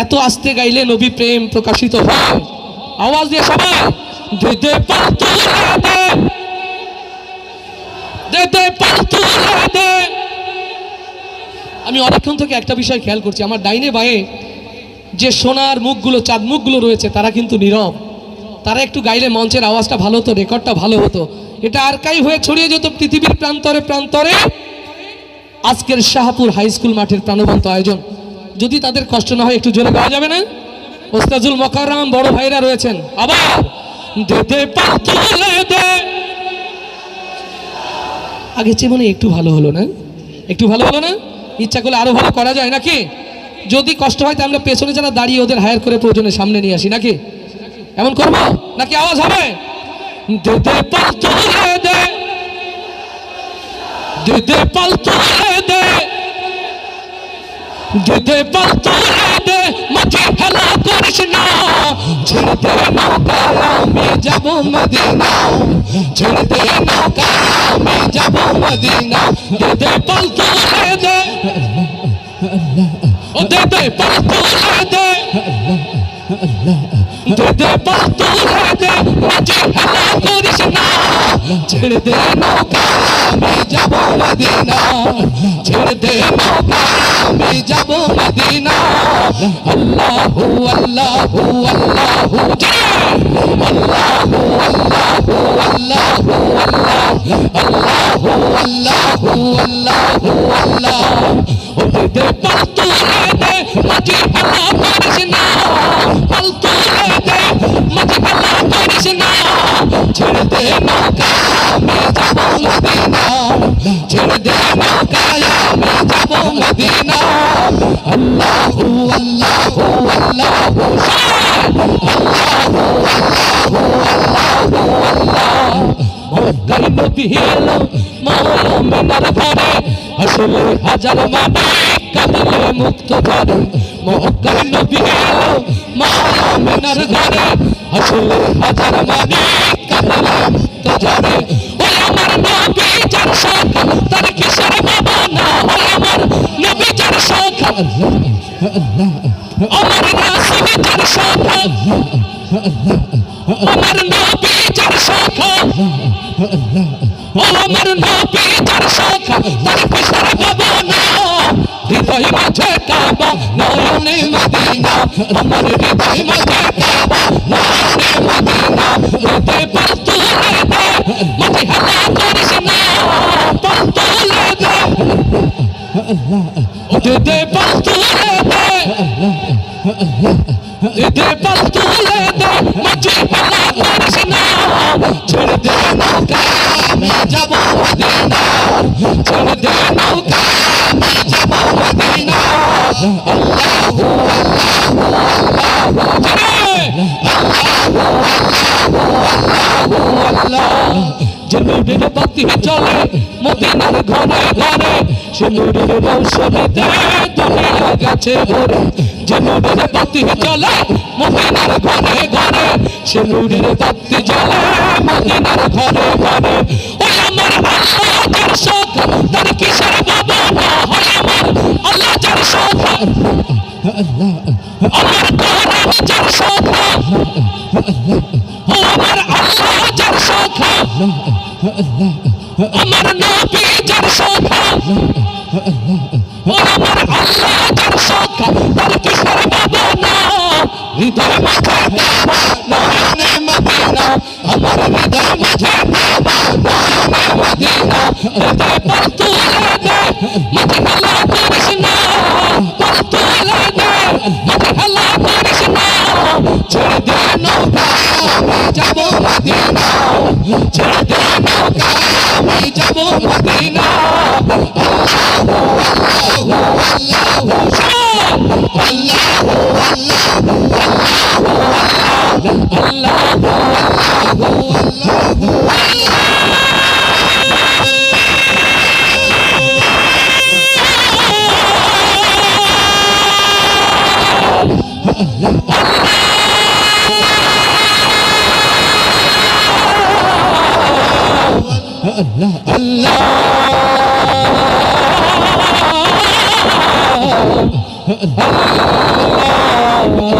এত আস্তে গাইলে নবী প্রেম প্রকাশিত হয়। আওয়াজ দিয়ে সবাই দে দে পাল তুলে দে, দে দে পাল তুলে দে। আমি অনেকক্ষণ থেকে একটা বিষয় খেয়াল করছি, আমার ডাইনে বাঁয়ে যে সোনার মুখগুলো, চাঁদ মুখগুলো রয়েছে, তারা কিন্তু নীরব। তারা একটু গাইলে মঞ্চের আওয়াজটা ভালো হতো, রেকর্ডটা ভালো হতো, এটা আর্কাইভ হয়ে ছড়িয়ে যেত পৃথিবীর প্রান্তরে প্রান্তরে। আজকের শাহপুর হাই স্কুল মাঠের প্রাণবন্ত আয়োজন, যদি তাদের কষ্ট না হয় একটু জোরে গাওয়া যাবে না? ওস্তাজুল মোকাররম বড় ভাইরা রয়েছেন। আবার দে দে পাল তুলে দে। আগে চেয়ে মনে একটু ভালো হলো না? একটু ভালো হলো না? ইচ্ছা করলে আরো ভালো করা যায় নাকি? যদি কষ্ট হয় তাহলে পেছনে যারা দাঁড়িয়ে ওদের হায়ার করে প্রয়োজনে সামনে নিয়ে আসি নাকি? এমন করবো নাকি আওয়াজ হবে? দে দে পাল তুলে দে, দে দে পাল তুলে দে, দে দে পাল তুলে দে। মাঝে খেলা করিস না, ছেড়ে দে নৌকা আমি যাব মদিনা, ছেড়ে দে নৌকা আমি যাব মদিনা। দে দে পাল তুলে দে, ও দে দে পাল তুলে দে, দে দে পাল তুলে দে। মাঝে খেলা করিস না, ছেড়ে দে নৌকা আমি যাব মদিনা, ছেড়ে দে নৌকা আমি যাব মদিনা। আল্লাহু আল্লাহু আল্লাহু আল্লাহু আল্লাহু আল্লাহু আল্লাহু আল্লাহু আল্লাহু আল্লাহ। ও দে দে পাল তুলে দে, মাঝে খেলা করিস না, পাল তুলে দে, মাঝে খেলা করিস না, ছেড়ে দে নৌকা আমি যাব মদিনা, ছেড়ে দে নৌকা আমি যাব মদিনা। আল্লাহু আল্লাহু আল্লাহু আল্লাহু আল্লাহু আল্লাহ। মক্কার নবী এলো মুমিনের ঘরে, আসলে হাজার মানে কাঁদলে মুক্ত ঝরে। মক্কার নবী এলো মুমিনের ঘরে, আসলে হাজার মানে কাঁদলে মুক্ত ঝরে। ওই আমার নবী যার শখ, তার কিসের ভাবনা? ওই আমার নবী যার শখ, আমার রাসূল যার শখ, আমার নবী যার শখ, আমার নবী যার শখ, তার কিসের ভাবনা? হৃদয় মাঝে কাবা, নয়নে মদিনা, আমার হৃদয় মাঝে কাবা, নয়নে মদিনা। দে পাল তুলে দে, মাঝে খেলা করিস না, পাল তুলে দে, দে দে পাল তুলে দে, দে দে পাল তুলে দে, মাঝে খেলা করিস না, ছেড়ে দে নৌকা আমি যাব মদিনা, ছেড়ে দে নৌকা আমি যাব মদিনা। আল্লাহু আল্লাহু আল্লাহু আল্লাহ। যে নূরের বাতি জ্বলে মদিনার ঘরে ঘরে, সে নূরের রৌশনীতে দুনিয়া গেছে ভরে। যে নূরের বাতি জ্বলে মদিনার ঘরে ঘরে, সে নূরের বাতি জ্বলে মদিনার ঘরে ঘরে। ওই আমার আল্লাহ যার শখ, তার কিসের ভাবনা? হয় আমার আল্লাহ যার শখ, আমার কোরআন যার শখ, আমার আল্লাহ যার শখ, আমার নবী যার শখ, আমার আল্লাহ যার শখ, তার কিসের ভাবনা? হৃদয় মাঝে কাবা, নয়নে মদিনা, আমার হৃদয় মাঝে কাবা, নয়নে মদিনা। দে পাল তুলে দে, মাঝে খেলা করিস না, পাল তুলে দে, মাঝে খেলা করিস না, ছেড়ে দে নৌকা আমি যাব মদিনা, ছেড়ে দে নৌকা আমি যাব মদিনা। আল্লাহু আল্লাহু আল্লাহু আল্লাহু আল্লাহু আল্লাহু আল্লাহ না